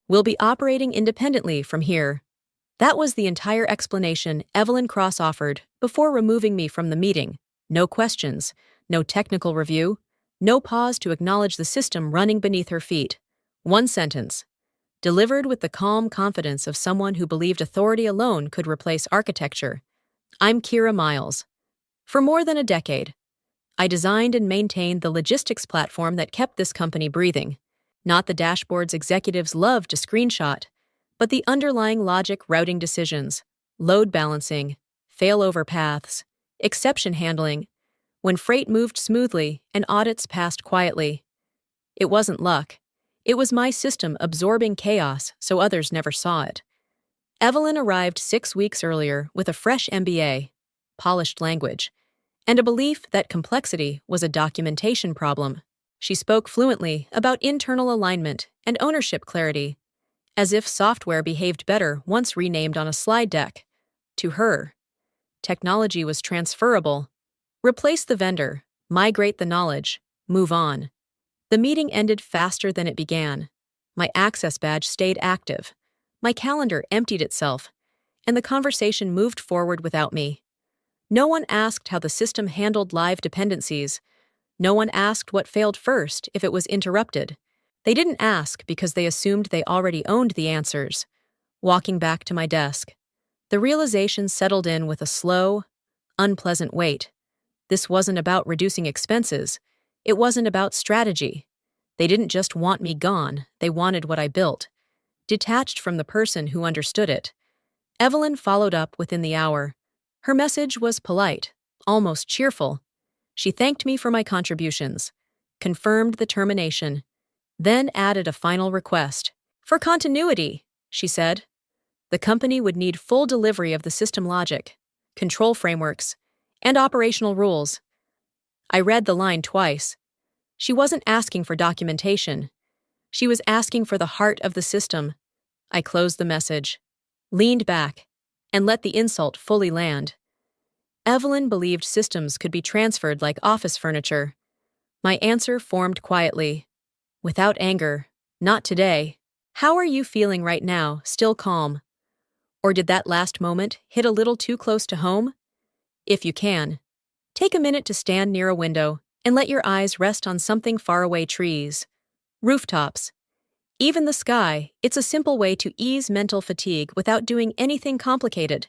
We'll be operating independently from here. That was the entire explanation Evelyn Cross offered before removing me from the meeting. No questions, no technical review, no pause to acknowledge the system running beneath her feet. One sentence, delivered with the calm confidence of someone who believed authority alone could replace architecture. I'm Kira Miles. For more than a decade, I designed and maintained the logistics platform that kept this company breathing. Not the dashboards executives love to screenshot, but the underlying logic routing decisions, load balancing, failover paths, exception handling, when freight moved smoothly and audits passed quietly. It wasn't luck. It was my system absorbing chaos so others never saw it. Evelyn arrived 6 weeks earlier with a fresh MBA, polished language, and a belief that complexity was a documentation problem. She spoke fluently about internal alignment and ownership clarity, as if software behaved better once renamed on a slide deck. To her, technology was transferable. Replace the vendor, migrate the knowledge, move on. The meeting ended faster than it began. My access badge stayed active. My calendar emptied itself, and the conversation moved forward without me. No one asked how the system handled live dependencies. No one asked what failed first if it was interrupted. They didn't ask because they assumed they already owned the answers. Walking back to my desk, the realization settled in with a slow, unpleasant weight. This wasn't about reducing expenses. It wasn't about strategy. They didn't just want me gone, they wanted what I built, detached from the person who understood it. Evelyn followed up within the hour. Her message was polite, almost cheerful. She thanked me for my contributions, confirmed the termination, then added a final request. For continuity, she said. The company would need full delivery of the system logic, control frameworks, and operational rules. I read the line twice. She wasn't asking for documentation. She was asking for the heart of the system. I closed the message, leaned back, and let the insult fully land. Evelyn believed systems could be transferred like office furniture. My answer formed quietly. Without anger, not today. How are you feeling right now, still calm? Or did that last moment hit a little too close to home? If you can, take a minute to stand near a window and let your eyes rest on something far away: trees, rooftops, even the sky. It's a simple way to ease mental fatigue without doing anything complicated.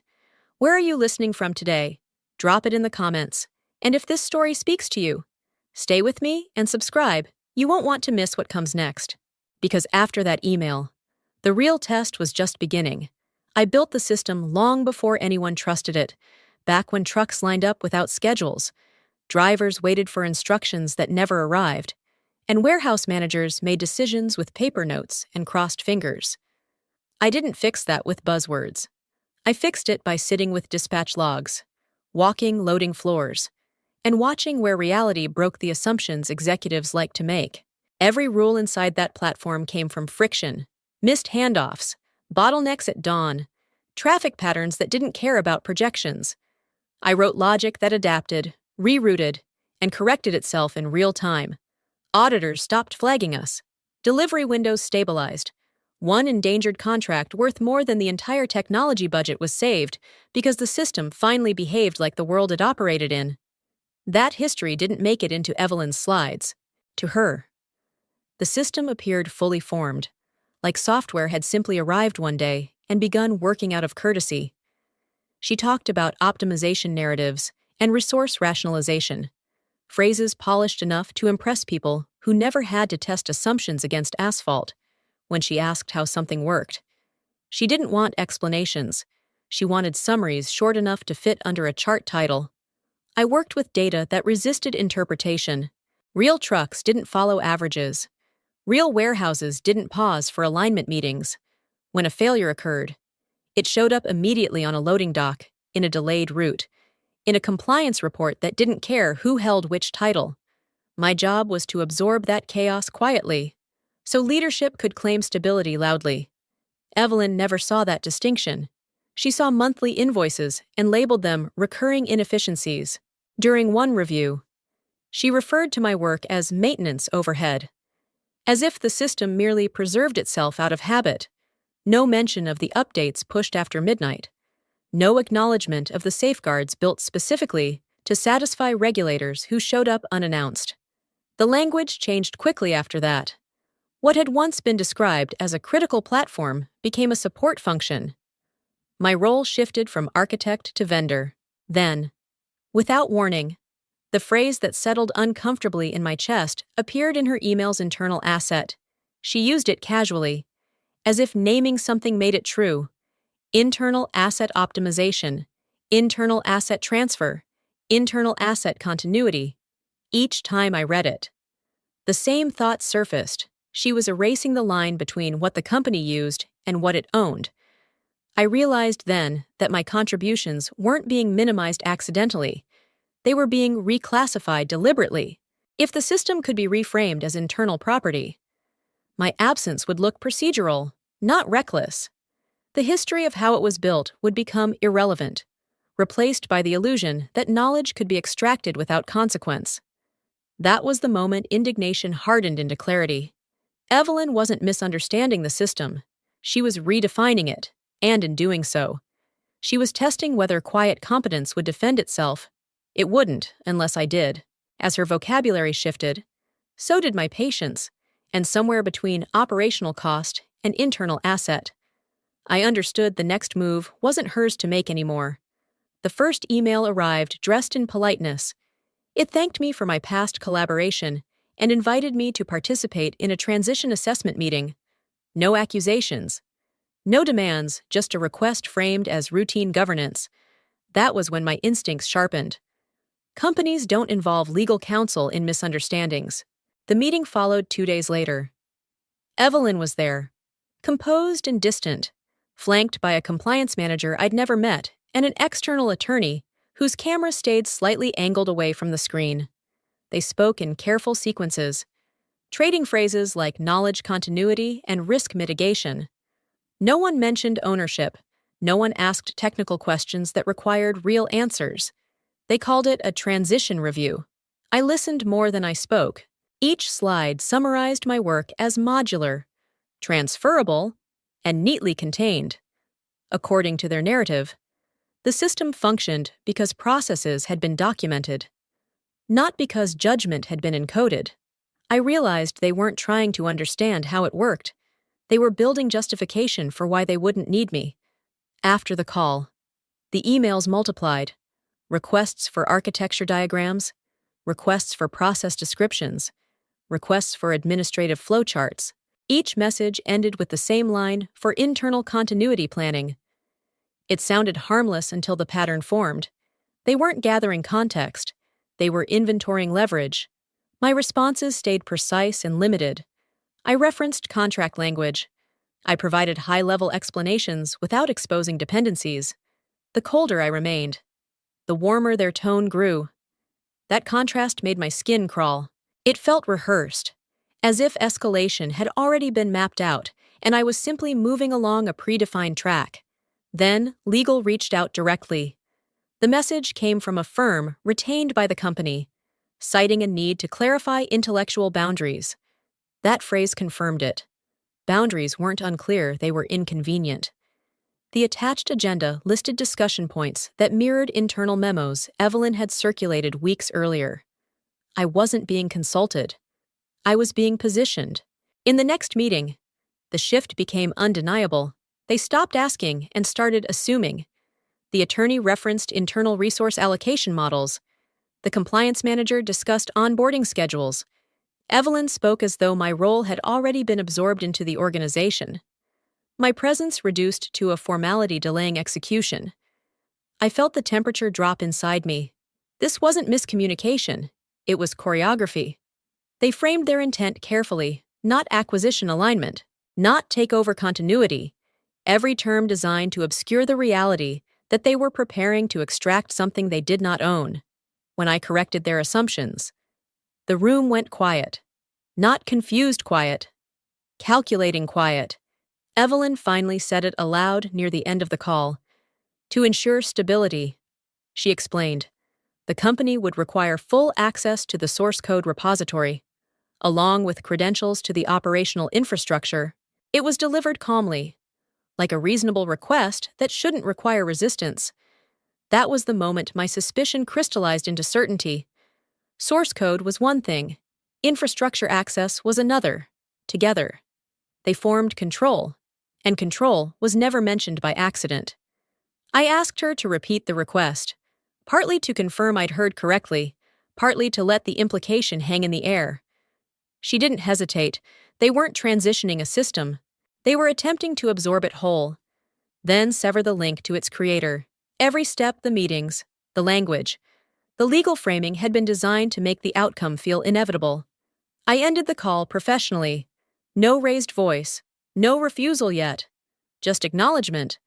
Where are you listening from today? Drop it in the comments. And if this story speaks to you, stay with me and subscribe. You won't want to miss what comes next. Because after that email, the real test was just beginning. I built the system long before anyone trusted it, back when trucks lined up without schedules, drivers waited for instructions that never arrived, and warehouse managers made decisions with paper notes and crossed fingers. I didn't fix that with buzzwords. I fixed it by sitting with dispatch logs, walking loading floors, and watching where reality broke the assumptions executives like to make. Every rule inside that platform came from friction, missed handoffs, bottlenecks at dawn, traffic patterns that didn't care about projections. I wrote logic that adapted, rerouted, and corrected itself in real time. Auditors stopped flagging us. Delivery windows stabilized. One endangered contract worth more than the entire technology budget was saved because the system finally behaved like the world it operated in. That history didn't make it into Evelyn's slides. To her, the system appeared fully formed, like software had simply arrived one day and begun working out of courtesy. She talked about optimization narratives and resource rationalization, phrases polished enough to impress people who never had to test assumptions against asphalt. When she asked how something worked, she didn't want explanations. She wanted summaries short enough to fit under a chart title. I worked with data that resisted interpretation. Real trucks didn't follow averages. Real warehouses didn't pause for alignment meetings. When a failure occurred, it showed up immediately on a loading dock, in a delayed route, in a compliance report that didn't care who held which title. My job was to absorb that chaos quietly, so leadership could claim stability loudly. Evelyn never saw that distinction. She saw monthly invoices and labeled them recurring inefficiencies. During one review, she referred to my work as maintenance overhead. as if the system merely preserved itself out of habit. No mention of the updates pushed after midnight. No acknowledgement of the safeguards built specifically to satisfy regulators who showed up unannounced. The language changed quickly after that. What had once been described as a critical platform became a support function. My role shifted from architect to vendor. Then, without warning, the phrase that settled uncomfortably in my chest appeared in her email's internal asset. She used it casually, as if naming something made it true. Internal asset optimization, internal asset transfer, internal asset continuity. Each time I read it, the same thought surfaced. She was erasing the line between what the company used and what it owned. I realized then that my contributions weren't being minimized accidentally. They were being reclassified deliberately. If the system could be reframed as internal property, my absence would look procedural, not reckless. The history of how it was built would become irrelevant, replaced by the illusion that knowledge could be extracted without consequence. That was the moment indignation hardened into clarity. Evelyn wasn't misunderstanding the system. She was redefining it, and in doing so, she was testing whether quiet competence would defend itself. It wouldn't, unless I did. As her vocabulary shifted, so did my patience, and somewhere between operational cost and internal asset, I understood the next move wasn't hers to make anymore. The first email arrived dressed in politeness. It thanked me for my past collaboration and invited me to participate in a transition assessment meeting. No accusations. No demands, just a request framed as routine governance. That was when my instincts sharpened. Companies don't involve legal counsel in misunderstandings. The meeting followed 2 days later. Evelyn was there, composed and distant, flanked by a compliance manager I'd never met and an external attorney whose camera stayed slightly angled away from the screen. They spoke in careful sequences, trading phrases like knowledge continuity and risk mitigation. No one mentioned ownership. No one asked technical questions that required real answers. They called it a transition review. I listened more than I spoke. Each slide summarized my work as modular, transferable, and neatly contained. According to their narrative, the system functioned because processes had been documented, not because judgment had been encoded. I realized they weren't trying to understand how it worked. They were building justification for why they wouldn't need me. After the call, the emails multiplied. Requests for architecture diagrams, requests for process descriptions, requests for administrative flowcharts. Each message ended with the same line for internal continuity planning. It sounded harmless until the pattern formed. They weren't gathering context. They were inventorying leverage. My responses stayed precise and limited. I referenced contract language. I provided high-level explanations without exposing dependencies. The colder I remained, the warmer their tone grew. That contrast made my skin crawl. It felt rehearsed, as if escalation had already been mapped out and I was simply moving along a predefined track. Then, legal reached out directly. The message came from a firm retained by the company, citing a need to clarify intellectual boundaries. That phrase confirmed it. Boundaries weren't unclear, they were inconvenient. The attached agenda listed discussion points that mirrored internal memos Evelyn had circulated weeks earlier. I wasn't being consulted. I was being positioned. In the next meeting, the shift became undeniable. They stopped asking and started assuming. The attorney referenced internal resource allocation models. The compliance manager discussed onboarding schedules. Evelyn spoke as though my role had already been absorbed into the organization. My presence reduced to a formality delaying execution. I felt the temperature drop inside me. This wasn't miscommunication. It was choreography. They framed their intent carefully, not acquisition alignment, not takeover continuity, every term designed to obscure the reality that they were preparing to extract something they did not own. When I corrected their assumptions, the room went quiet. Not confused quiet, calculating quiet. Evelyn finally said it aloud near the end of the call. To ensure stability, she explained, the company would require full access to the source code repository. along with credentials to the operational infrastructure. It was delivered calmly, like a reasonable request that shouldn't require resistance. That was the moment my suspicion crystallized into certainty. Source code was one thing, infrastructure access was another. Together, they formed control, and control was never mentioned by accident. I asked her to repeat the request, partly to confirm I'd heard correctly, partly to let the implication hang in the air. She didn't hesitate. They weren't transitioning a system. They were attempting to absorb it whole, then sever the link to its creator. Every step, the meetings, the language, the legal framing had been designed to make the outcome feel inevitable. I ended the call professionally. No raised voice, no refusal yet, just acknowledgement.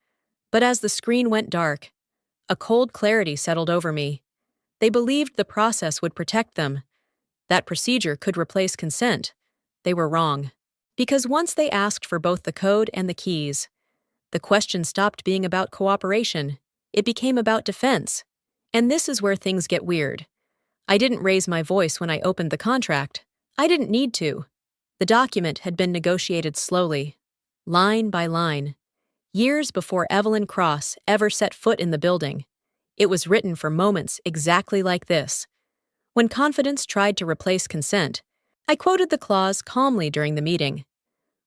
But as the screen went dark, a cold clarity settled over me. They believed the process would protect them, that procedure could replace consent. They were wrong. Because once they asked for both the code and the keys, the question stopped being about cooperation. It became about defense. And this is where things get weird. I didn't raise my voice when I opened the contract. I didn't need to. The document had been negotiated slowly, line by line, years before Evelyn Cross ever set foot in the building. It was written for moments exactly like this. When confidence tried to replace consent, I quoted the clause calmly during the meeting,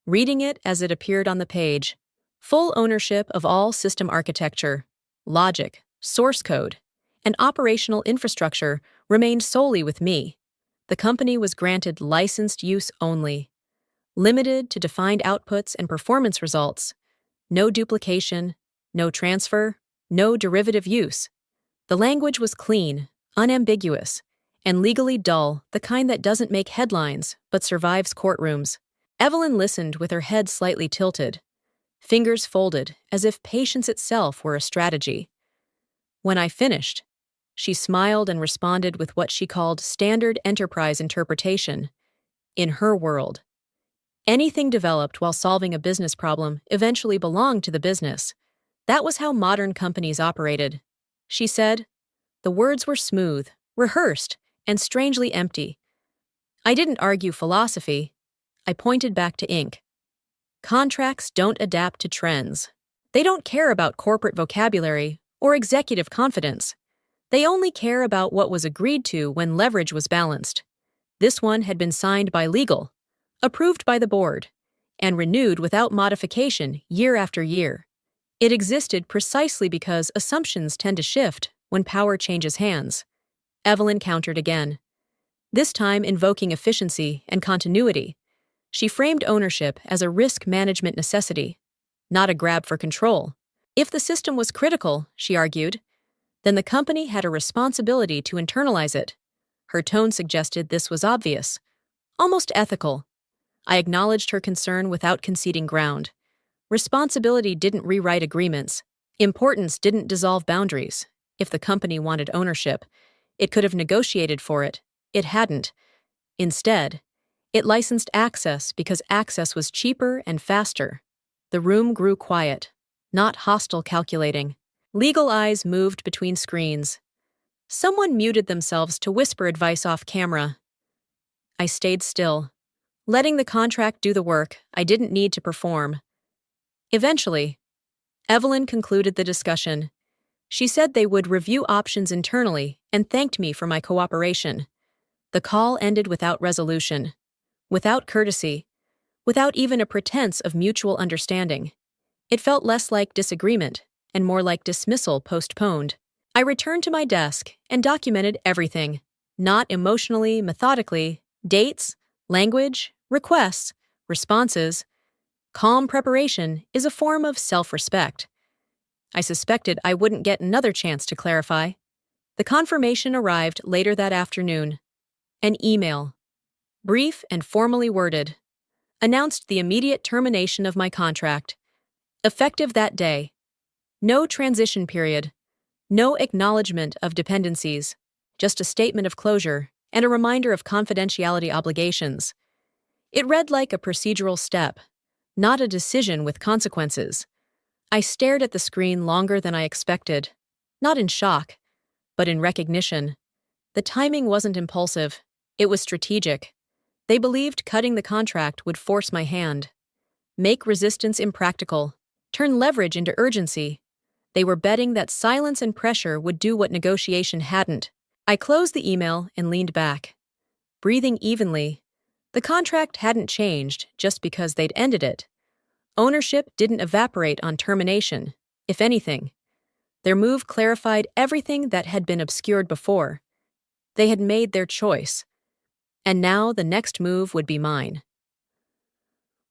reading it as it appeared on the page. Full ownership of all system architecture, logic, source code, and operational infrastructure remained solely with me. The company was granted licensed use only, limited to defined outputs and performance results. No duplication, no transfer, no derivative use. The language was clean, unambiguous, and legally dull, the kind that doesn't make headlines but survives courtrooms. Evelyn listened with her head slightly tilted, fingers folded as if patience itself were a strategy. When I finished, she smiled and responded with what she called standard enterprise interpretation. In her world, anything developed while solving a business problem eventually belonged to the business. That was how modern companies operated. She said, the words were smooth, rehearsed, and strangely empty. I didn't argue philosophy. I pointed back to ink. Contracts don't adapt to trends. They don't care about corporate vocabulary or executive confidence. They only care about what was agreed to when leverage was balanced. This one had been signed by legal, approved by the board, and renewed without modification year after year. It existed precisely because assumptions tend to shift when power changes hands. Evelyn countered again, this time invoking efficiency and continuity. She framed ownership as a risk management necessity, not a grab for control. If the system was critical, she argued, then the company had a responsibility to internalize it. Her tone suggested this was obvious, almost ethical. I acknowledged her concern without conceding ground. Responsibility didn't rewrite agreements. Importance didn't dissolve boundaries. If the company wanted ownership, it could have negotiated for it. It hadn't. Instead, it licensed access because access was cheaper and faster. The room grew quiet, not hostile calculating. Legal eyes moved between screens. Someone muted themselves to whisper advice off camera. I stayed still, letting the contract do the work I didn't need to perform. Eventually, Evelyn concluded the discussion. She said they would review options internally and thanked me for my cooperation. The call ended without resolution, without courtesy, without even a pretense of mutual understanding. It felt less like disagreement and more like dismissal postponed. I returned to my desk and documented everything, not emotionally, methodically, dates, language, requests, responses. Calm preparation is a form of self-respect. I suspected I wouldn't get another chance to clarify. The confirmation arrived later that afternoon. An email, brief and formally worded, announced the immediate termination of my contract, effective that day. No transition period, no acknowledgement of dependencies, just a statement of closure and a reminder of confidentiality obligations. It read like a procedural step, not a decision with consequences. I stared at the screen longer than I expected, not in shock, but in recognition. The timing wasn't impulsive, it was strategic. They believed cutting the contract would force my hand, make resistance impractical, turn leverage into urgency. They were betting that silence and pressure would do what negotiation hadn't. I closed the email and leaned back, breathing evenly. The contract hadn't changed just because they'd ended it. Ownership didn't evaporate on termination. If anything, their move clarified everything that had been obscured before. They had made their choice, and now the next move would be mine.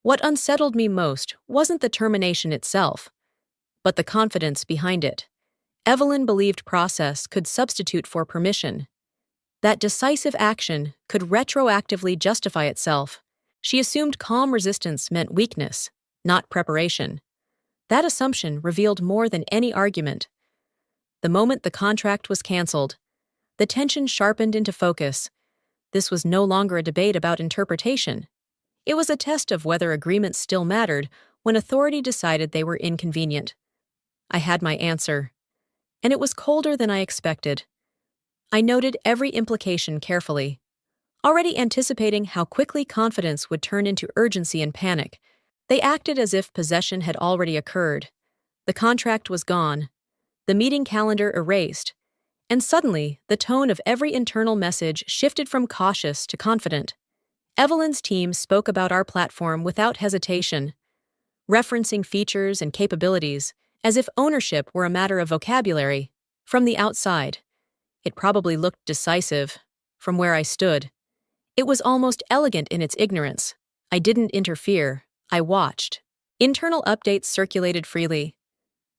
What unsettled me most wasn't the termination itself, but the confidence behind it. Evelyn believed process could substitute for permission, that decisive action could retroactively justify itself. She assumed calm resistance meant weakness, not preparation. That assumption revealed more than any argument. The moment the contract was canceled, the tension sharpened into focus. This was no longer a debate about interpretation. It was a test of whether agreements still mattered when authority decided they were inconvenient. I had my answer, and it was colder than I expected. I noted every implication carefully, already anticipating how quickly confidence would turn into urgency and panic. They acted as if possession had already occurred. The contract was gone, the meeting calendar erased, and suddenly the tone of every internal message shifted from cautious to confident. Evelyn's team spoke about our platform without hesitation, referencing features and capabilities as if ownership were a matter of vocabulary. From the outside, it probably looked decisive. From where I stood, it was almost elegant in its ignorance. I didn't interfere. I watched. Internal updates circulated freely,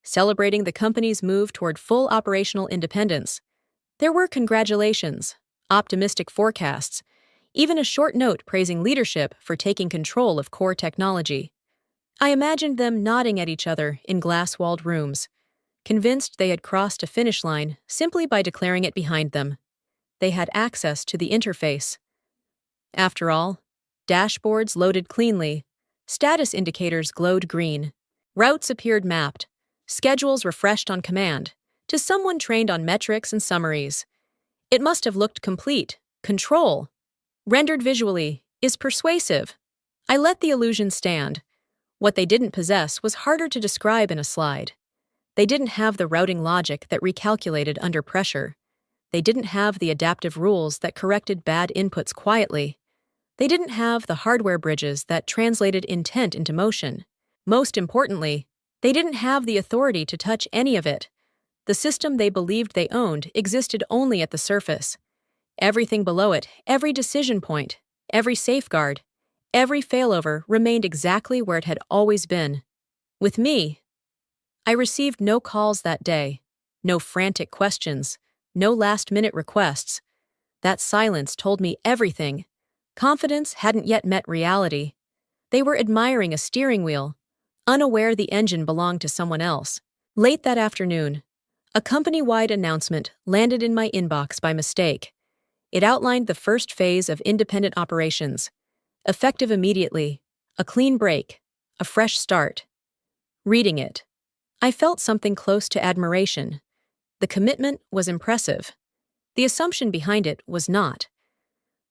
celebrating the company's move toward full operational independence. There were congratulations, optimistic forecasts, even a short note praising leadership for taking control of core technology. I imagined them nodding at each other in glass-walled rooms, convinced they had crossed a finish line simply by declaring it behind them. They had access to the interface. After all, dashboards loaded cleanly, status indicators glowed green, routes appeared mapped, schedules refreshed on command, to someone trained on metrics and summaries. It must have looked complete. Control, rendered visually, is persuasive. I let the illusion stand. What they didn't possess was harder to describe in a slide. They didn't have the routing logic that recalculated under pressure. They didn't have the adaptive rules that corrected bad inputs quietly. They didn't have the hardware bridges that translated intent into motion. Most importantly, they didn't have the authority to touch any of it. The system they believed they owned existed only at the surface. Everything below it, every decision point, every safeguard, every failover remained exactly where it had always been. With me, I received no calls that day, no frantic questions, no last-minute requests. That silence told me everything. Confidence hadn't yet met reality. They were admiring a steering wheel, unaware the engine belonged to someone else. Late that afternoon, a company-wide announcement landed in my inbox by mistake. It outlined the first phase of independent operations, effective immediately, a clean break, a fresh start. Reading it, I felt something close to admiration. The commitment was impressive. The assumption behind it was not.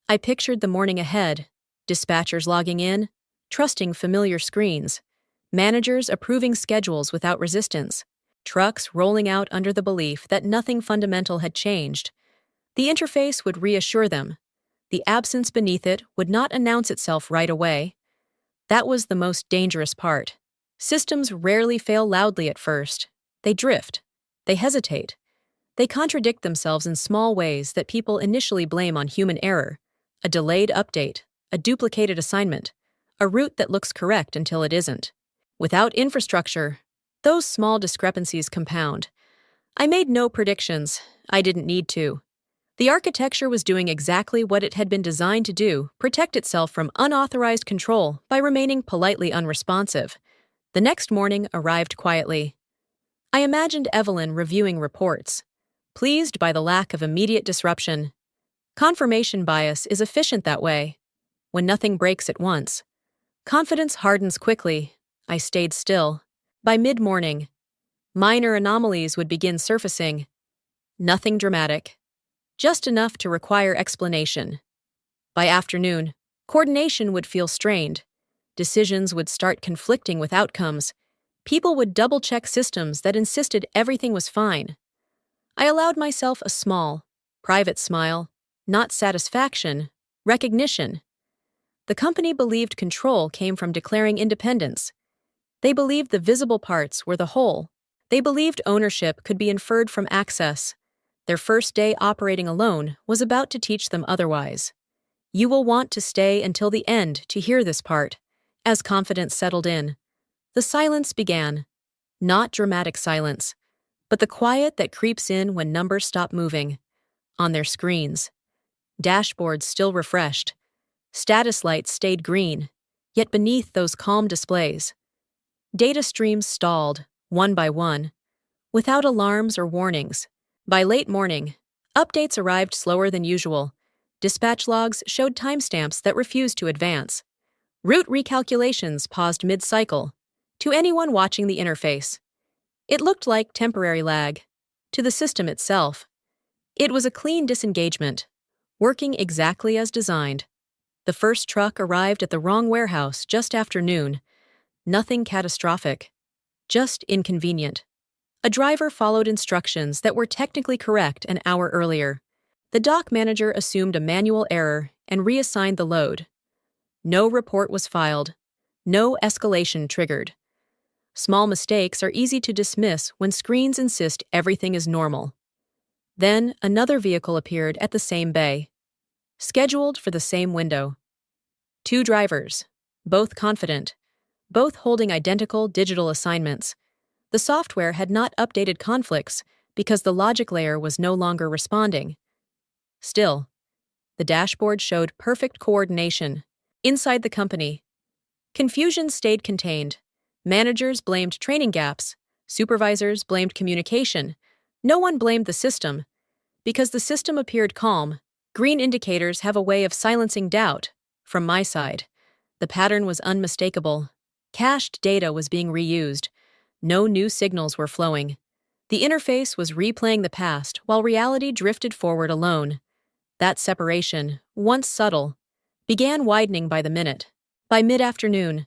I pictured the morning ahead, dispatchers logging in, trusting familiar screens, managers approving schedules without resistance, trucks rolling out under the belief that nothing fundamental had changed. The interface would reassure them. The absence beneath it would not announce itself right away. That was the most dangerous part. Systems rarely fail loudly at first. They drift. They hesitate. They contradict themselves in small ways that people initially blame on human error. A delayed update, a duplicated assignment, a route that looks correct until it isn't. Without infrastructure, those small discrepancies compound. I made no predictions. I didn't need to. The architecture was doing exactly what it had been designed to do, protect itself from unauthorized control by remaining politely unresponsive. The next morning arrived quietly. I imagined Evelyn reviewing reports, pleased by the lack of immediate disruption. Confirmation bias is efficient that way. When nothing breaks at once, confidence hardens quickly. I stayed still. By mid-morning, minor anomalies would begin surfacing. Nothing dramatic, just enough to require explanation. By afternoon, Coordination would feel strained. Decisions would start conflicting with outcomes. People would double-check systems that insisted everything was fine. I allowed myself a small, private smile, not satisfaction, recognition. The company believed control came from declaring independence. They believed the visible parts were the whole. They believed ownership could be inferred from access. Their first day operating alone was about to teach them otherwise. You will want to stay until the end to hear this part. As confidence settled in, the silence began. Not dramatic silence, but the quiet that creeps in when numbers stop moving. On their screens, dashboards still refreshed. Status lights stayed green, yet beneath those calm displays, data streams stalled, one by one, without alarms or warnings. By late morning, updates arrived slower than usual. Dispatch logs showed timestamps that refused to advance. Route recalculations paused mid-cycle. To anyone watching the interface, it looked like temporary lag. To the system itself, it was a clean disengagement, working exactly as designed. The first truck arrived at the wrong warehouse just after noon. Nothing catastrophic, just inconvenient. A driver followed instructions that were technically correct an hour earlier. The dock manager assumed a manual error and reassigned the load. No report was filed. No escalation triggered. Small mistakes are easy to dismiss when screens insist everything is normal. Then another vehicle appeared at the same bay, scheduled for the same window. Two drivers, both confident, both holding identical digital assignments. The software had not updated conflicts because the logic layer was no longer responding. Still, the dashboard showed perfect coordination. Inside the company, confusion stayed contained. Managers blamed training gaps. Supervisors blamed communication. No one blamed the system. Because the system appeared calm, green indicators have a way of silencing doubt. From my side, the pattern was unmistakable. Cached data was being reused. No new signals were flowing. The interface was replaying the past while reality drifted forward alone. That separation, once subtle, began widening by the minute. By mid-afternoon,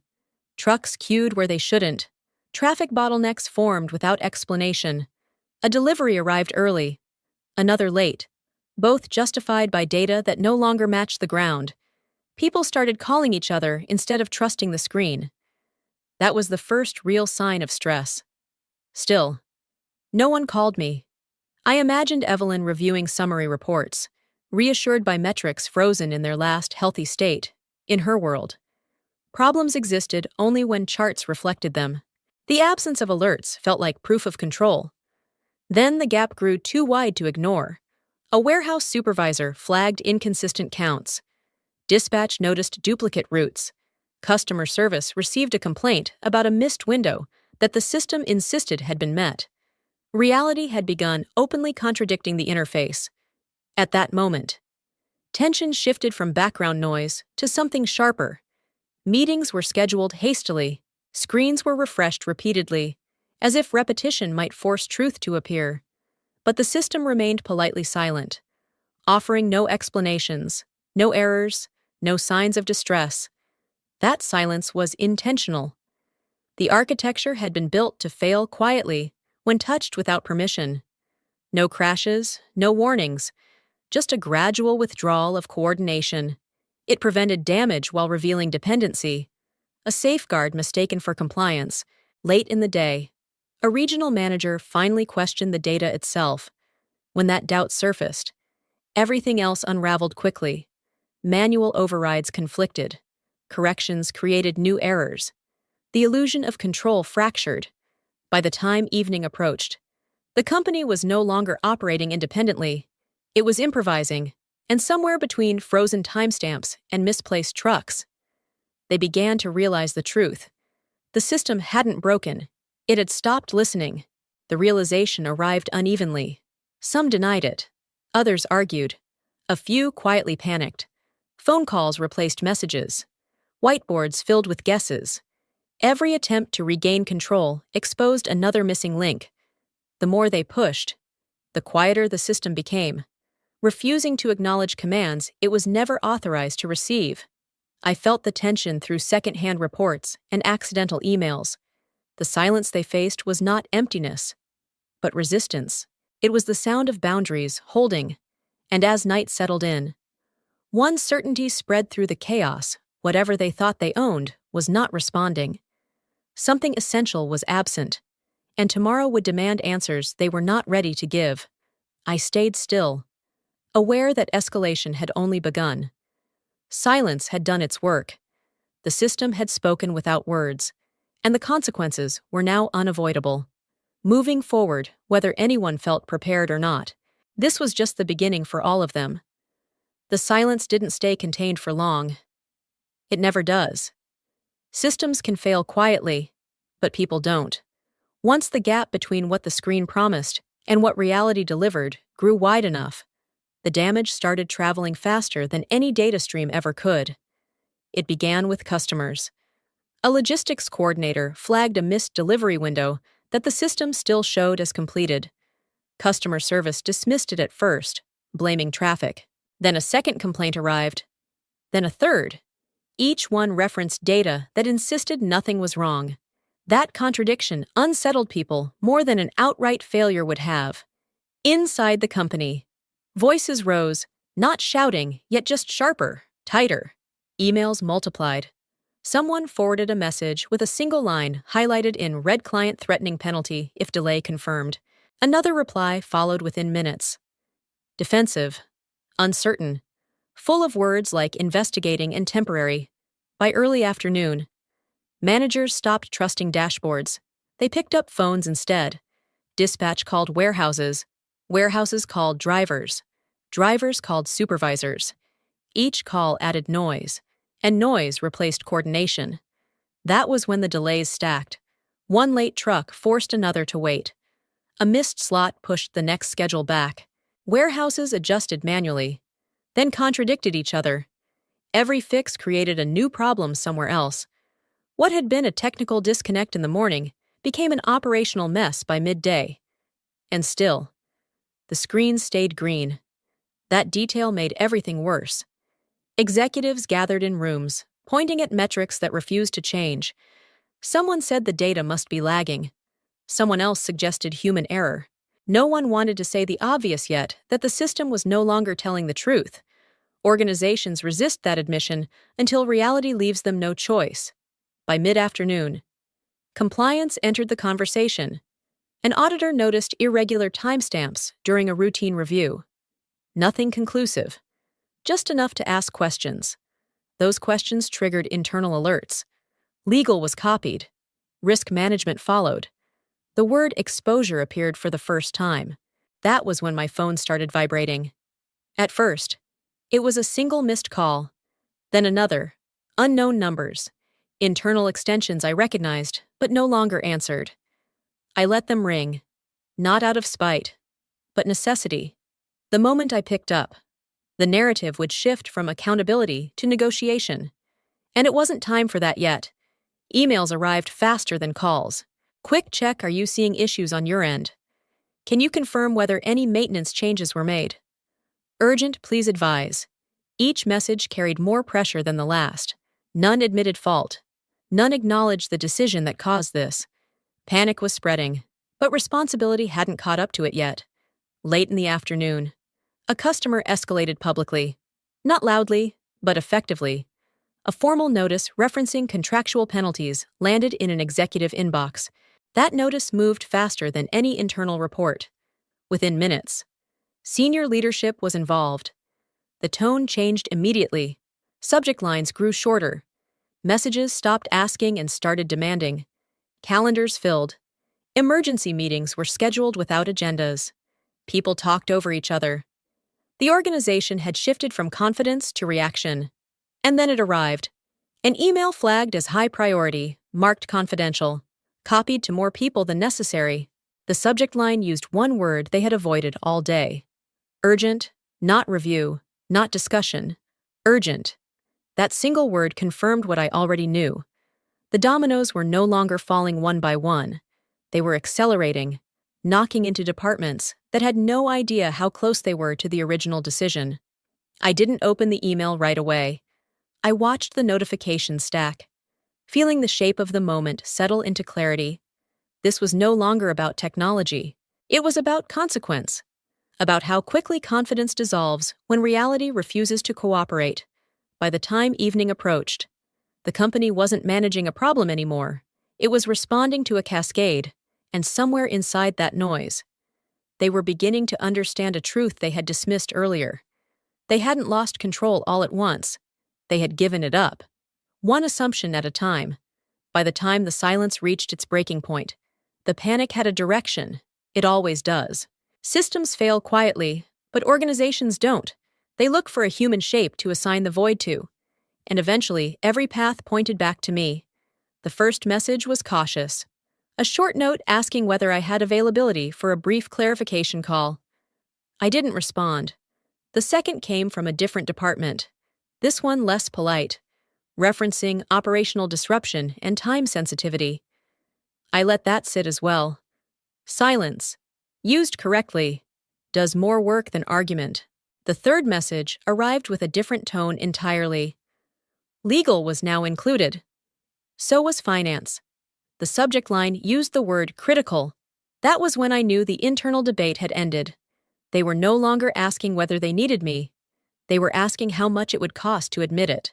trucks queued where they shouldn't. Traffic bottlenecks formed without explanation. A delivery arrived early, another late, both justified by data that no longer matched the ground. People started calling each other instead of trusting the screen. That was the first real sign of stress. Still, no one called me. I imagined Evelyn reviewing summary reports, reassured by metrics frozen in their last healthy state. In her world, problems existed only when charts reflected them. The absence of alerts felt like proof of control. Then the gap grew too wide to ignore. A warehouse supervisor flagged inconsistent counts. Dispatch noticed duplicate routes. Customer service received a complaint about a missed window that the system insisted had been met. Reality had begun openly contradicting the interface. At that moment, tension shifted from background noise to something sharper. Meetings were scheduled hastily. Screens were refreshed repeatedly, as if repetition might force truth to appear. But the system remained politely silent, offering no explanations, no errors, no signs of distress. That silence was intentional. The architecture had been built to fail quietly when touched without permission. No crashes, no warnings, just a gradual withdrawal of coordination. It prevented damage while revealing dependency, a safeguard mistaken for compliance. Late in the day, a regional manager finally questioned the data itself. When that doubt surfaced, everything else unraveled quickly. Manual overrides conflicted. Corrections created new errors. The illusion of control fractured. By the time evening approached, the company was no longer operating independently. It was improvising, and somewhere between frozen timestamps and misplaced trucks, they began to realize the truth. The system hadn't broken. It had stopped listening. The realization arrived unevenly. Some denied it. Others argued. A few quietly panicked. Phone calls replaced messages. Whiteboards filled with guesses. Every attempt to regain control exposed another missing link. The more they pushed, the quieter the system became, refusing to acknowledge commands it was never authorized to receive. I felt the tension through second-hand reports and accidental emails. The silence they faced was not emptiness, but resistance. It was the sound of boundaries holding, and as night settled in, one certainty spread through the chaos: whatever they thought they owned was not responding. Something essential was absent, and tomorrow would demand answers they were not ready to give. I stayed still, aware that escalation had only begun. Silence had done its work. The system had spoken without words, and the consequences were now unavoidable. Moving forward, whether anyone felt prepared or not, this was just the beginning for all of them. The silence didn't stay contained for long. It never does. Systems can fail quietly, but people don't. Once the gap between what the screen promised and what reality delivered grew wide enough, the damage started traveling faster than any data stream ever could. It began with customers. A logistics coordinator flagged a missed delivery window that the system still showed as completed. Customer service dismissed it at first, blaming traffic. Then a second complaint arrived. Then a third. Each one referenced data that insisted nothing was wrong. That contradiction unsettled people more than an outright failure would have. Inside the company, voices rose, not shouting, yet just sharper, tighter. Emails multiplied. Someone forwarded a message with a single line highlighted in red: client threatening penalty if delay confirmed. Another reply followed within minutes. Defensive, uncertain, full of words like investigating and temporary. By early afternoon, managers stopped trusting dashboards. They picked up phones instead. Dispatch called warehouses. Warehouses called drivers. Drivers called supervisors. Each call added noise, and noise replaced coordination. That was when the delays stacked. One late truck forced another to wait. A missed slot pushed the next schedule back. Warehouses adjusted manually, then contradicted each other. Every fix created a new problem somewhere else. What had been a technical disconnect in the morning became an operational mess by midday. And still, the screen stayed green. That detail made everything worse. Executives gathered in rooms, pointing at metrics that refused to change. Someone said the data must be lagging. Someone else suggested human error. No one wanted to say the obvious yet, that the system was no longer telling the truth. Organizations resist that admission until reality leaves them no choice. By mid-afternoon, compliance entered the conversation. An auditor noticed irregular timestamps during a routine review. Nothing conclusive, just enough to ask questions. Those questions triggered internal alerts. Legal was copied. Risk management followed. The word exposure appeared for the first time. That was when my phone started vibrating. At first, it was a single missed call, then another, unknown numbers, internal extensions I recognized but no longer answered. I let them ring, not out of spite, but necessity. The moment I picked up, the narrative would shift from accountability to negotiation. And it wasn't time for that yet. Emails arrived faster than calls. Quick check: are you seeing issues on your end? Can you confirm whether any maintenance changes were made? Urgent, please advise. Each message carried more pressure than the last. None admitted fault. None acknowledged the decision that caused this. Panic was spreading, but responsibility hadn't caught up to it yet. Late in the afternoon, a customer escalated publicly. Not loudly, but effectively. A formal notice referencing contractual penalties landed in an executive inbox. That notice moved faster than any internal report. Within minutes, senior leadership was involved. The tone changed immediately. Subject lines grew shorter. Messages stopped asking and started demanding. Calendars filled. Emergency meetings were scheduled without agendas. People talked over each other. The organization had shifted from confidence to reaction. And then it arrived. An email flagged as high priority, marked confidential, copied to more people than necessary. The subject line used one word they had avoided all day. Urgent, not review, not discussion. Urgent. That single word confirmed what I already knew. The dominoes were no longer falling one by one. They were accelerating, knocking into departments that had no idea how close they were to the original decision. I didn't open the email right away. I watched the notifications stack, feeling the shape of the moment settle into clarity. This was no longer about technology. It was about consequence, about how quickly confidence dissolves when reality refuses to cooperate. By the time evening approached, the company wasn't managing a problem anymore. It was responding to a cascade, and somewhere inside that noise, they were beginning to understand a truth they had dismissed earlier. They hadn't lost control all at once. They had given it up, one assumption at a time. By the time the silence reached its breaking point, the panic had a direction. It always does. Systems fail quietly, but organizations don't. They look for a human shape to assign the void to. And eventually, every path pointed back to me. The first message was cautious. A short note asking whether I had availability for a brief clarification call. I didn't respond. The second came from a different department. This one less polite, referencing operational disruption and time sensitivity. I let that sit as well. Silence, used correctly, does more work than argument. The third message arrived with a different tone entirely. Legal was now included. So was finance. The subject line used the word critical. That was when I knew the internal debate had ended. They were no longer asking whether they needed me. They were asking how much it would cost to admit it.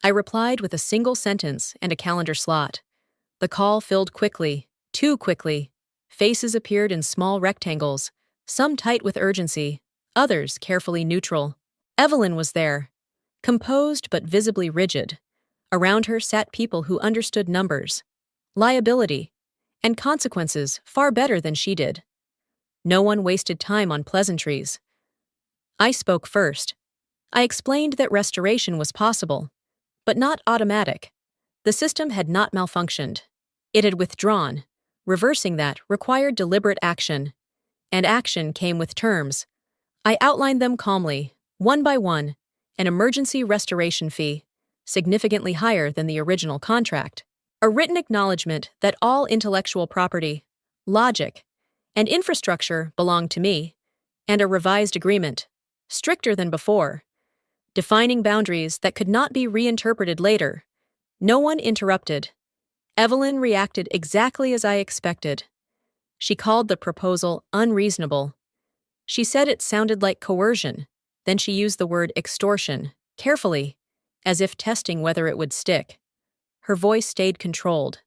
I replied with a single sentence and a calendar slot. The call filled quickly, too quickly. Faces appeared in small rectangles, some tight with urgency, others carefully neutral. Evelyn was there, composed but visibly rigid. Around her sat people who understood numbers, liability, and consequences far better than she did. No one wasted time on pleasantries. I spoke first. I explained that restoration was possible, but not automatic. The system had not malfunctioned. It had withdrawn. Reversing that required deliberate action, and action came with terms. I outlined them calmly, one by one: an emergency restoration fee, significantly higher than the original contract, a written acknowledgement that all intellectual property, logic, and infrastructure belonged to me, and a revised agreement, stricter than before, defining boundaries that could not be reinterpreted later. No one interrupted. Evelyn reacted exactly as I expected. She called the proposal unreasonable. She said it sounded like coercion. Then she used the word extortion, carefully, as if testing whether it would stick. Her voice stayed controlled,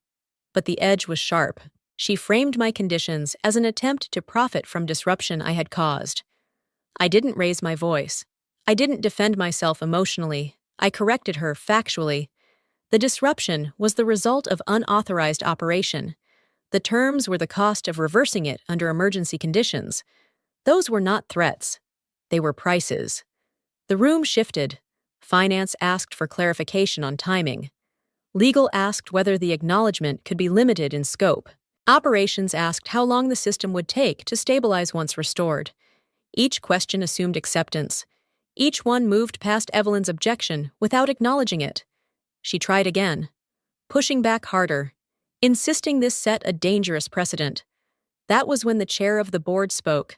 but the edge was sharp. She framed my conditions as an attempt to profit from disruption I had caused. I didn't raise my voice. I didn't defend myself emotionally. I corrected her factually. The disruption was the result of unauthorized operation. The terms were the cost of reversing it under emergency conditions. Those were not threats. They were prices. The room shifted. Finance asked for clarification on timing. Legal asked whether the acknowledgement could be limited in scope. Operations asked how long the system would take to stabilize once restored. Each question assumed acceptance. Each one moved past Evelyn's objection without acknowledging it. She tried again, pushing back harder, insisting this set a dangerous precedent. That was when the chair of the board spoke.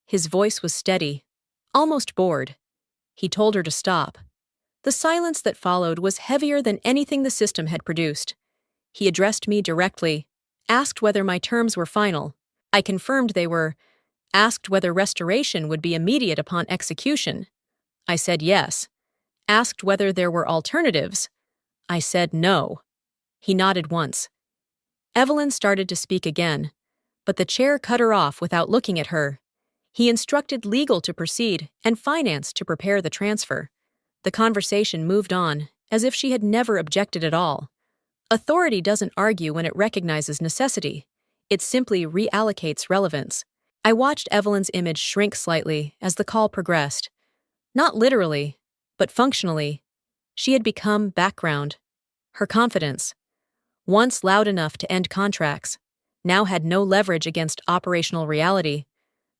His voice was steady, almost bored. He told her to stop. The silence that followed was heavier than anything the system had produced. He addressed me directly, asked whether my terms were final. I confirmed they were, asked whether restoration would be immediate upon execution. I said yes. Asked whether there were alternatives. I said no. He nodded once. Evelyn started to speak again, but the chair cut her off without looking at her. He instructed legal to proceed and finance to prepare the transfer. The conversation moved on, as if she had never objected at all. Authority doesn't argue when it recognizes necessity. It simply reallocates relevance. I watched Evelyn's image shrink slightly as the call progressed. Not literally, but functionally. She had become background. Her confidence, once loud enough to end contracts, now had no leverage against operational reality.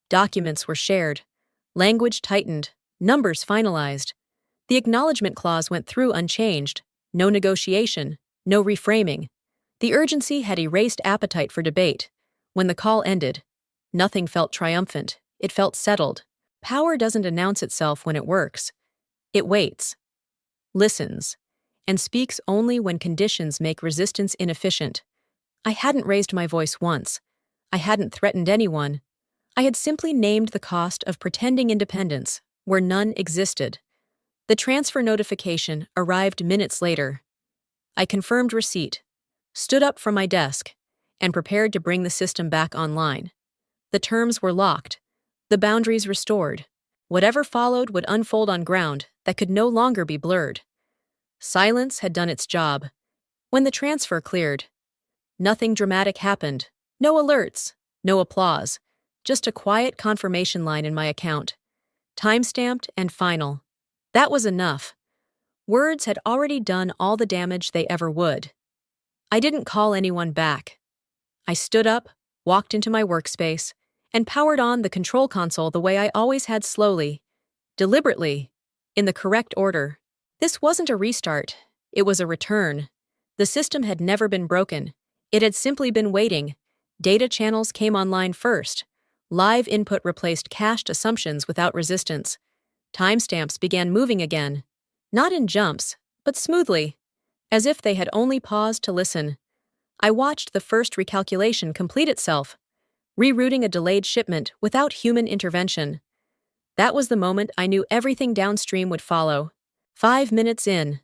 Documents were shared, language tightened, numbers finalized. The acknowledgement clause went through unchanged, no negotiation, no reframing. The urgency had erased appetite for debate. When the call ended, nothing felt triumphant, it felt settled. Power doesn't announce itself when it works. It waits. listens, and speaks only when conditions make resistance inefficient. I hadn't raised my voice once. I hadn't threatened anyone. I had simply named the cost of pretending independence where none existed. The transfer notification arrived minutes later. I confirmed receipt, stood up from my desk, and prepared to bring the system back online. The terms were locked, the boundaries restored. Whatever followed would unfold on ground that could no longer be blurred. Silence had done its job. When the transfer cleared, nothing dramatic happened. No alerts, no applause, just a quiet confirmation line in my account. Time-stamped and final. That was enough. Words had already done all the damage they ever would. I didn't call anyone back. I stood up, walked into my workspace, and powered on the control console the way I always had, slowly, deliberately, in the correct order. This wasn't a restart. It was a return. The system had never been broken. It had simply been waiting. Data channels came online first. Live input replaced cached assumptions without resistance. Timestamps began moving again. Not in jumps, but smoothly, as if they had only paused to listen. I watched the first recalculation complete itself, rerouting a delayed shipment without human intervention. That was the moment I knew everything downstream would follow. 5 minutes in,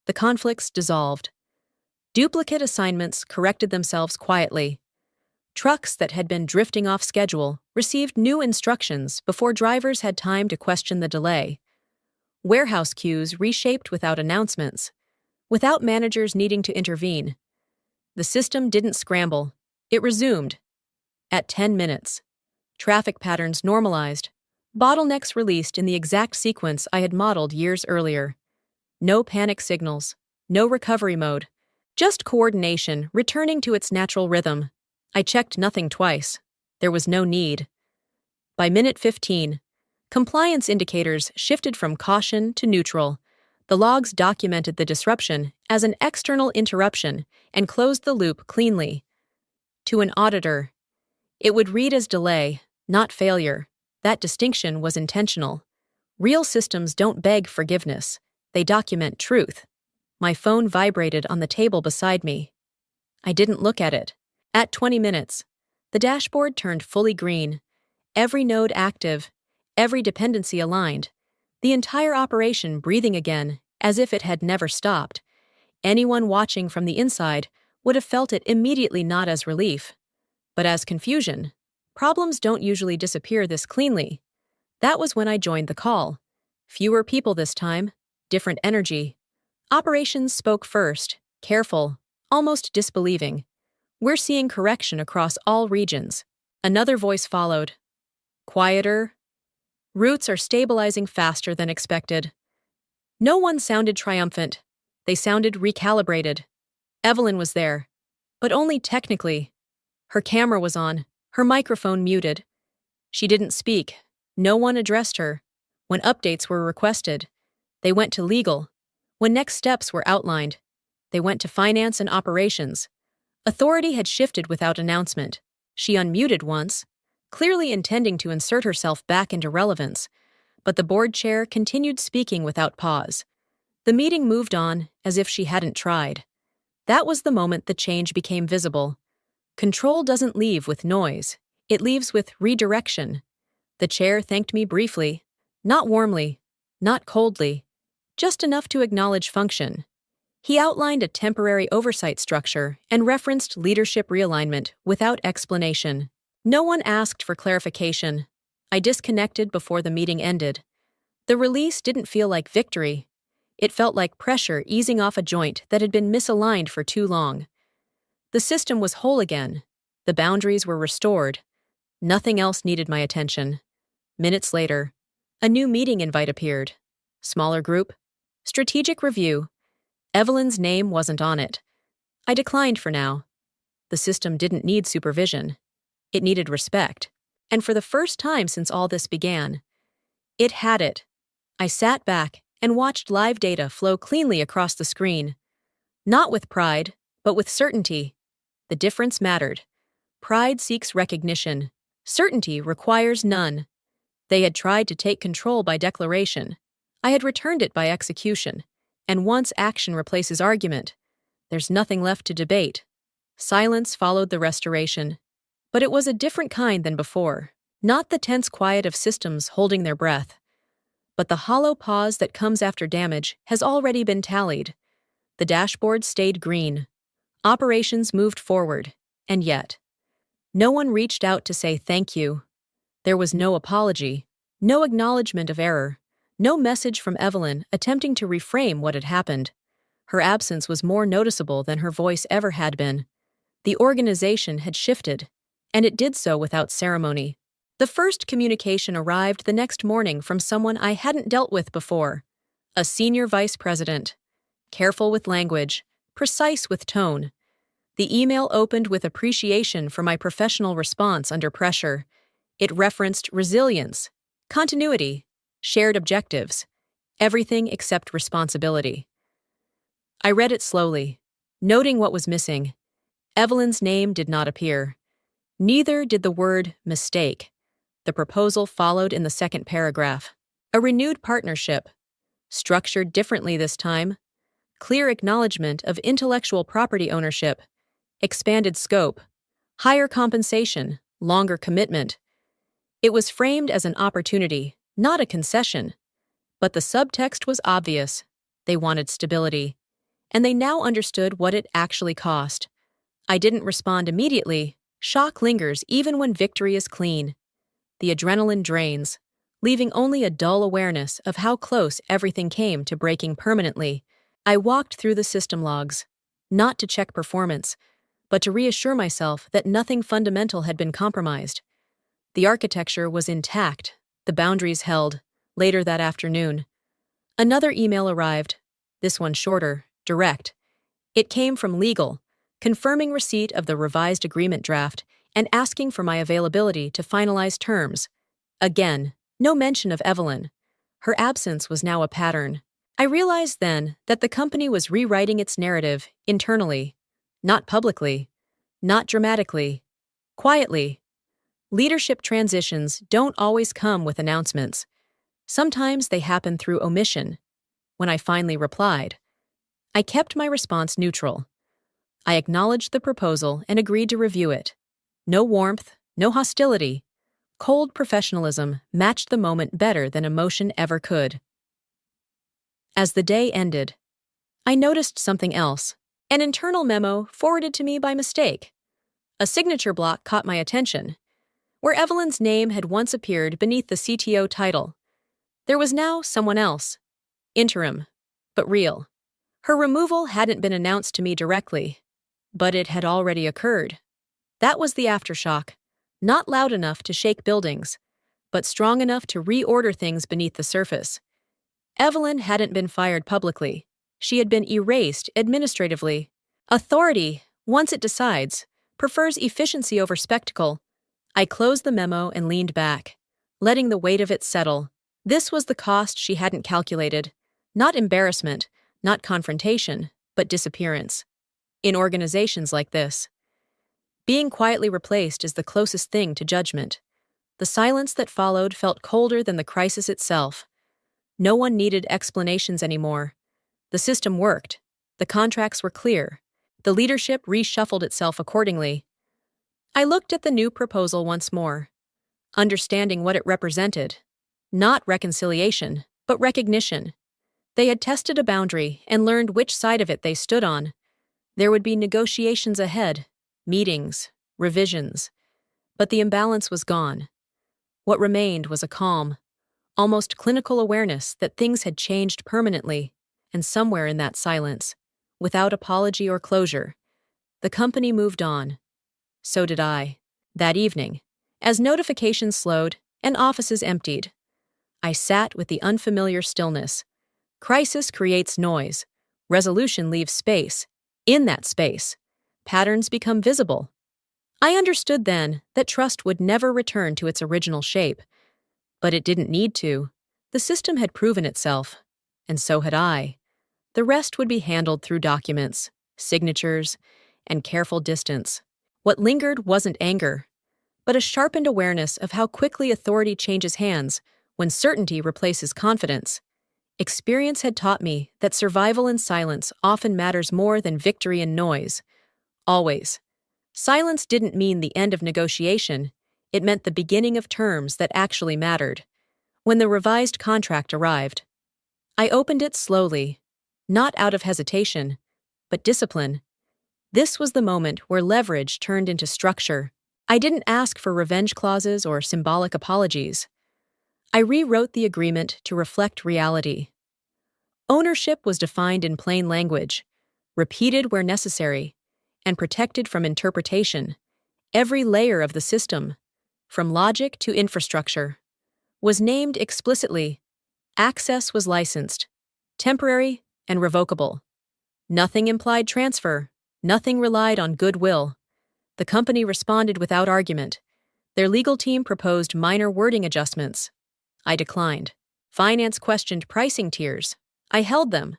the conflicts dissolved. Duplicate assignments corrected themselves quietly. Trucks that had been drifting off schedule received new instructions before drivers had time to question the delay. Warehouse queues reshaped without announcements, without managers needing to intervene. The system didn't scramble. It resumed. At 10 minutes, traffic patterns normalized, bottlenecks released in the exact sequence I had modeled years earlier. No panic signals, no recovery mode, just coordination returning to its natural rhythm. I checked nothing twice. There was no need. By minute 15, compliance indicators shifted from caution to neutral. The logs documented the disruption as an external interruption and closed the loop cleanly. To an auditor, it would read as delay, not failure. That distinction was intentional. Real systems don't beg forgiveness. They document truth. My phone vibrated on the table beside me. I didn't look at it. At 20 minutes, the dashboard turned fully green. Every node active, every dependency aligned. The entire operation breathing again, as if it had never stopped. Anyone watching from the inside would have felt it immediately, not as relief, but as confusion. Problems don't usually disappear this cleanly. That was when I joined the call. Fewer people this time, different energy. Operations spoke first, careful, almost disbelieving. We're seeing correction across all regions. Another voice followed. Quieter. Routes are stabilizing faster than expected. No one sounded triumphant. They sounded recalibrated. Evelyn was there, but only technically. Her camera was on, her microphone muted. She didn't speak. No one addressed her. When updates were requested, they went to legal. When next steps were outlined, they went to finance and operations. Authority had shifted without announcement. She unmuted once, clearly intending to insert herself back into relevance, but the board chair continued speaking without pause. The meeting moved on as if she hadn't tried. That was the moment the change became visible. Control doesn't leave with noise. It leaves with redirection. The chair thanked me briefly, not warmly, not coldly, just enough to acknowledge function. He outlined a temporary oversight structure and referenced leadership realignment without explanation. No one asked for clarification. I disconnected before the meeting ended. The release didn't feel like victory. It felt like pressure easing off a joint that had been misaligned for too long. The system was whole again. The boundaries were restored. Nothing else needed my attention. Minutes later, a new meeting invite appeared. Smaller group. Strategic review. Evelyn's name wasn't on it. I declined for now. The system didn't need supervision. It needed respect. And for the first time since all this began, it had it. I sat back and watched live data flow cleanly across the screen. Not with pride, but with certainty. The difference mattered. Pride seeks recognition. Certainty requires none. They had tried to take control by declaration. I had returned it by execution. And once action replaces argument, there's nothing left to debate. Silence followed the restoration. But it was a different kind than before. Not the tense quiet of systems holding their breath, but the hollow pause that comes after damage has already been tallied. The dashboard stayed green. Operations moved forward. And yet, no one reached out to say thank you. There was no apology, no acknowledgement of error, no message from Evelyn attempting to reframe what had happened. Her absence was more noticeable than her voice ever had been. The organization had shifted, and it did so without ceremony. The first communication arrived the next morning from someone I hadn't dealt with before, a senior vice president. Careful with language, precise with tone. The email opened with appreciation for my professional response under pressure. It referenced resilience, continuity, shared objectives, everything except responsibility. I read it slowly, noting what was missing. Evelyn's name did not appear. Neither did the word mistake. The proposal followed in the second paragraph. A renewed partnership, structured differently this time. Clear acknowledgement of intellectual property ownership, expanded scope, higher compensation, longer commitment. It was framed as an opportunity, not a concession. But the subtext was obvious. They wanted stability. And they now understood what it actually cost. I didn't respond immediately. Shock lingers even when victory is clean. The adrenaline drains, leaving only a dull awareness of how close everything came to breaking permanently. I walked through the system logs, not to check performance, but to reassure myself that nothing fundamental had been compromised. The architecture was intact, the boundaries held. Later that afternoon, another email arrived, this one shorter, direct. It came from legal, confirming receipt of the revised agreement draft and asking for my availability to finalize terms. Again, no mention of Evelyn. Her absence was now a pattern. I realized then that the company was rewriting its narrative internally, not publicly, not dramatically, quietly. Leadership transitions don't always come with announcements. Sometimes they happen through omission. When I finally replied, I kept my response neutral. I acknowledged the proposal and agreed to review it. No warmth, no hostility. Cold professionalism matched the moment better than emotion ever could. As the day ended, I noticed something else. An internal memo forwarded to me by mistake. A signature block caught my attention. Where Evelyn's name had once appeared beneath the CTO title, there was now someone else. Interim, but real. Her removal hadn't been announced to me directly, but it had already occurred. That was the aftershock, not loud enough to shake buildings, but strong enough to reorder things beneath the surface. Evelyn hadn't been fired publicly. She had been erased administratively. Authority, once it decides, prefers efficiency over spectacle. I closed the memo and leaned back, letting the weight of it settle. This was the cost she hadn't calculated. Not embarrassment, not confrontation, but disappearance. In organizations like this, being quietly replaced is the closest thing to judgment. The silence that followed felt colder than the crisis itself. No one needed explanations anymore. The system worked. The contracts were clear. The leadership reshuffled itself accordingly. I looked at the new proposal once more, understanding what it represented. Not reconciliation, but recognition. They had tested a boundary and learned which side of it they stood on. There would be negotiations ahead, meetings, revisions. But the imbalance was gone. What remained was a calm, almost clinical awareness that things had changed permanently, and somewhere in that silence, without apology or closure, the company moved on. So did I. That evening, as notifications slowed and offices emptied, I sat with the unfamiliar stillness. Crisis creates noise. Resolution leaves space. In that space, patterns become visible. I understood then that trust would never return to its original shape. But it didn't need to. The system had proven itself. And so had I. The rest would be handled through documents, signatures, and careful distance. What lingered wasn't anger, but a sharpened awareness of how quickly authority changes hands when certainty replaces confidence. Experience had taught me that survival in silence often matters more than victory in noise. Always. Silence didn't mean the end of negotiation, it meant the beginning of terms that actually mattered. When the revised contract arrived, I opened it slowly, not out of hesitation, but discipline. This was the moment where leverage turned into structure. I didn't ask for revenge clauses or symbolic apologies. I rewrote the agreement to reflect reality. Ownership was defined in plain language, repeated where necessary, and protected from interpretation. Every layer of the system, from logic to infrastructure, was named explicitly. Access was licensed, temporary and revocable. Nothing implied transfer, nothing relied on goodwill. The company responded without argument. Their legal team proposed minor wording adjustments. I declined. Finance questioned pricing tiers. I held them.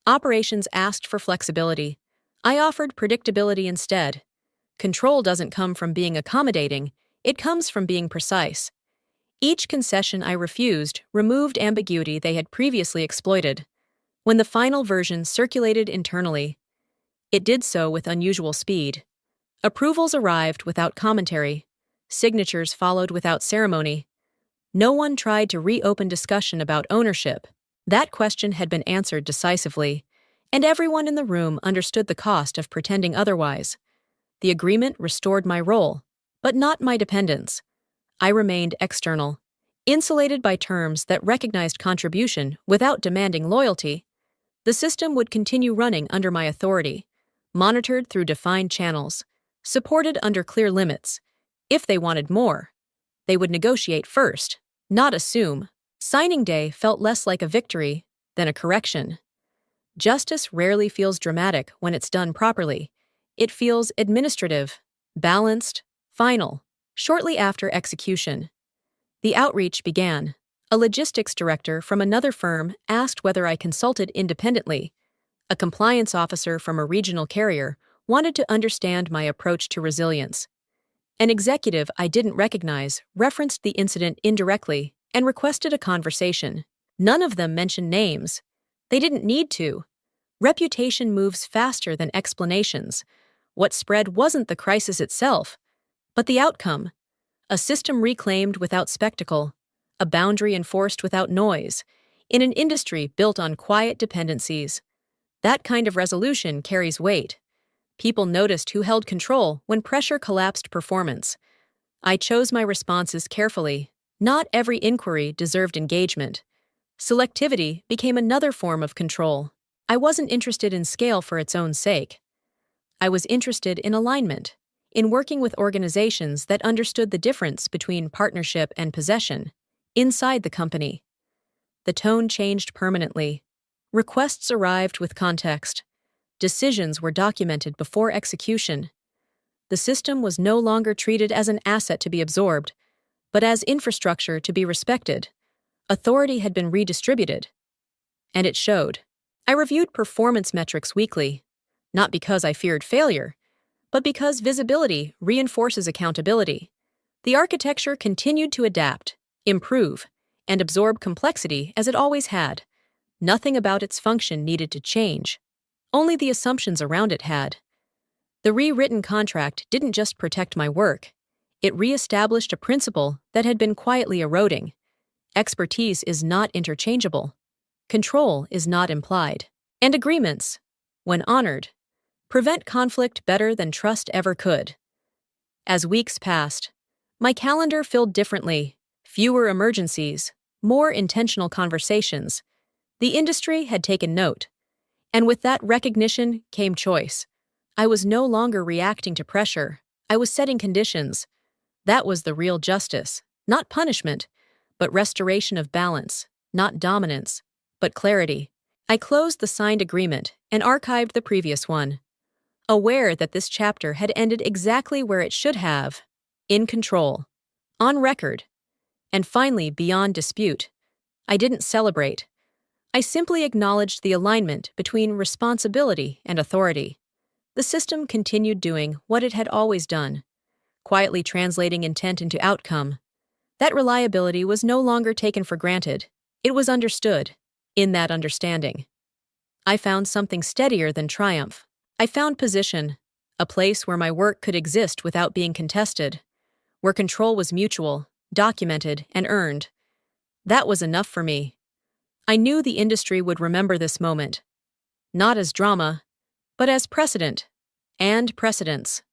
Operations asked for flexibility. I offered predictability instead. Control doesn't come from being accommodating, it comes from being precise. Each concession I refused removed ambiguity they had previously exploited. When the final version circulated internally, it did so with unusual speed. Approvals arrived without commentary. Signatures followed without ceremony. No one tried to reopen discussion about ownership. That question had been answered decisively, and everyone in the room understood the cost of pretending otherwise. The agreement restored my role, but not my dependence. I remained external, insulated by terms that recognized contribution without demanding loyalty. The system would continue running under my authority, monitored through defined channels, supported under clear limits. If they wanted more, they would negotiate first, not assume. Signing day felt less like a victory than a correction. Justice rarely feels dramatic when it's done properly. It feels administrative, balanced, final. Shortly after execution, the outreach began. A logistics director from another firm asked whether I consulted independently. A compliance officer from a regional carrier wanted to understand my approach to resilience. An executive I didn't recognize referenced the incident indirectly and requested a conversation. None of them mentioned names. They didn't need to. Reputation moves faster than explanations. What spread wasn't the crisis itself, but the outcome. A system reclaimed without spectacle, a boundary enforced without noise, in an industry built on quiet dependencies. That kind of resolution carries weight. People noticed who held control when pressure collapsed performance. I chose my responses carefully. Not every inquiry deserved engagement. Selectivity became another form of control. I wasn't interested in scale for its own sake. I was interested in alignment, in working with organizations that understood the difference between partnership and possession, inside the company. The tone changed permanently. Requests arrived with context. Decisions were documented before execution. The system was no longer treated as an asset to be absorbed, but as infrastructure to be respected. Authority had been redistributed, and it showed. I reviewed performance metrics weekly, not because I feared failure, but because visibility reinforces accountability. The architecture continued to adapt, improve, and absorb complexity as it always had. Nothing about its function needed to change. Only the assumptions around it had. The rewritten contract didn't just protect my work. It reestablished a principle that had been quietly eroding. Expertise is not interchangeable. Control is not implied. And agreements, when honored, prevent conflict better than trust ever could. As weeks passed, my calendar filled differently, fewer emergencies, more intentional conversations. The industry had taken note, and with that recognition came choice. I was no longer reacting to pressure, I was setting conditions. That was the real justice, not punishment, but restoration of balance, not dominance, but clarity. I closed the signed agreement and archived the previous one, aware that this chapter had ended exactly where it should have, in control, on record, and finally beyond dispute. I didn't celebrate. I simply acknowledged the alignment between responsibility and authority. The system continued doing what it had always done, quietly translating intent into outcome. That reliability was no longer taken for granted. It was understood. In that understanding, I found something steadier than triumph. I found position, a place where my work could exist without being contested, where control was mutual, documented, and earned. That was enough for me. I knew the industry would remember this moment, not as drama, but as precedent and precedents.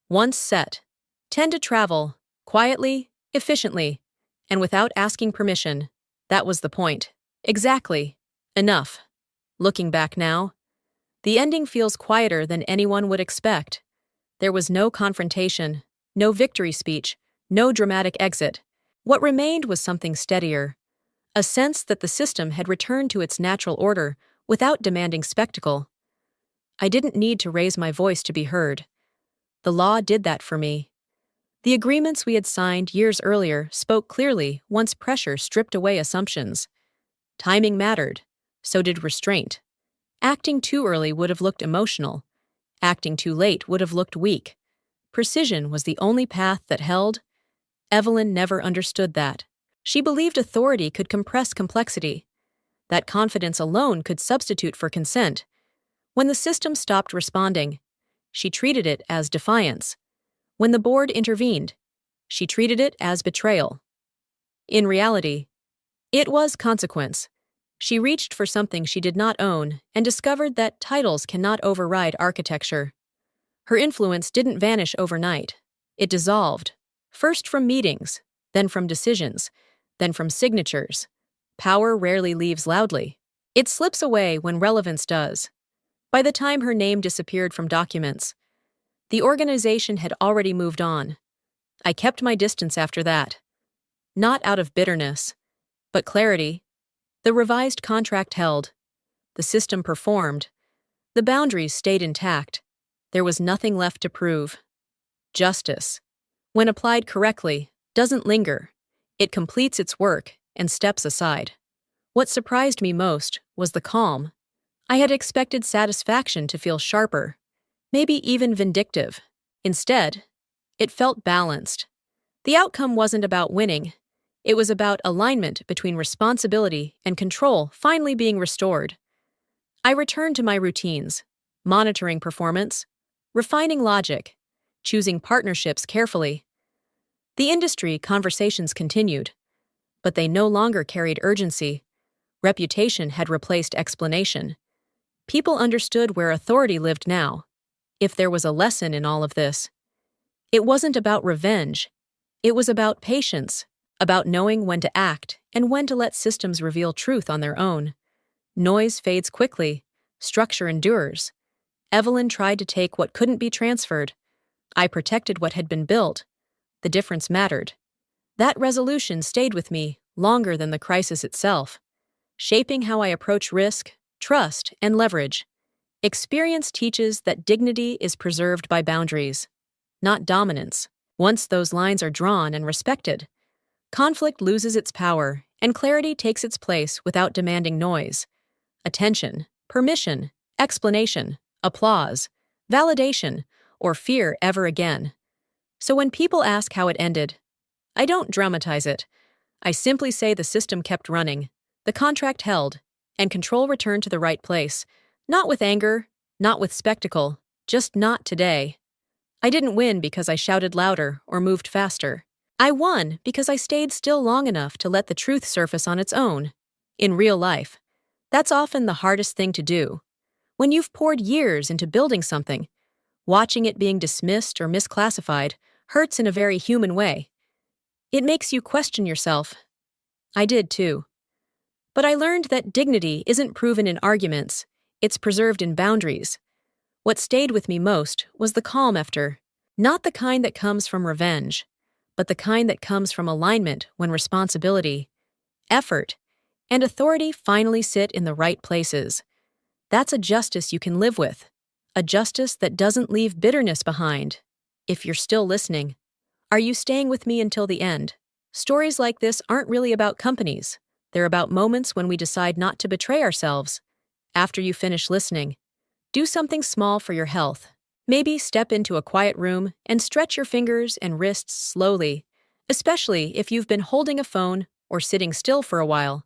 Once set, tend to travel, quietly, efficiently, and without asking permission. That was the point. Exactly. Enough. Looking back now, the ending feels quieter than anyone would expect. There was no confrontation, no victory speech, no dramatic exit. What remained was something steadier, a sense that the system had returned to its natural order without demanding spectacle. I didn't need to raise my voice to be heard. The law did that for me. The agreements we had signed years earlier spoke clearly once pressure stripped away assumptions. Timing mattered, so did restraint. Acting too early would have looked emotional. Acting too late would have looked weak. Precision was the only path that held. Evelyn never understood that. She believed authority could compress complexity, that confidence alone could substitute for consent. When the system stopped responding, she treated it as defiance. When the board intervened, she treated it as betrayal. In reality, it was consequence. She reached for something she did not own and discovered that titles cannot override architecture. Her influence didn't vanish overnight. It dissolved, first from meetings, then from decisions, then from signatures. Power rarely leaves loudly. It slips away when relevance does. By the time her name disappeared from documents, the organization had already moved on. I kept my distance after that. Not out of bitterness, but clarity. The revised contract held. The system performed. The boundaries stayed intact. There was nothing left to prove. Justice, when applied correctly, doesn't linger. It completes its work and steps aside. What surprised me most was the calm. I had expected satisfaction to feel sharper, maybe even vindictive. Instead, it felt balanced. The outcome wasn't about winning. It was about alignment between responsibility and control finally being restored. I returned to my routines, monitoring performance, refining logic, choosing partnerships carefully. The industry conversations continued, but they no longer carried urgency. Reputation had replaced explanation. People understood where authority lived now. If there was a lesson in all of this, it wasn't about revenge. It was about patience, about knowing when to act and when to let systems reveal truth on their own. Noise fades quickly. Structure endures. Evelyn tried to take what couldn't be transferred. I protected what had been built. The difference mattered. That resolution stayed with me longer than the crisis itself, shaping how I approach risk, trust, and leverage. Experience teaches that dignity is preserved by boundaries, not dominance. Once those lines are drawn and respected, conflict loses its power and clarity takes its place without demanding noise. Attention, permission, explanation, applause, validation, or fear ever again. So when people ask how it ended, I don't dramatize it. I simply say the system kept running, the contract held, and control returned to the right place. Not with anger, not with spectacle, just not today. I didn't win because I shouted louder or moved faster. I won because I stayed still long enough to let the truth surface on its own. In real life, that's often the hardest thing to do. When you've poured years into building something, watching it being dismissed or misclassified hurts in a very human way. It makes you question yourself. I did too. But I learned that dignity isn't proven in arguments, it's preserved in boundaries. What stayed with me most was the calm after, not the kind that comes from revenge, but the kind that comes from alignment when responsibility, effort, and authority finally sit in the right places. That's a justice you can live with, a justice that doesn't leave bitterness behind. If you're still listening, are you staying with me until the end? Stories like this aren't really about companies. They're about moments when we decide not to betray ourselves. After you finish listening, do something small for your health. Maybe step into a quiet room and stretch your fingers and wrists slowly, especially if you've been holding a phone or sitting still for a while.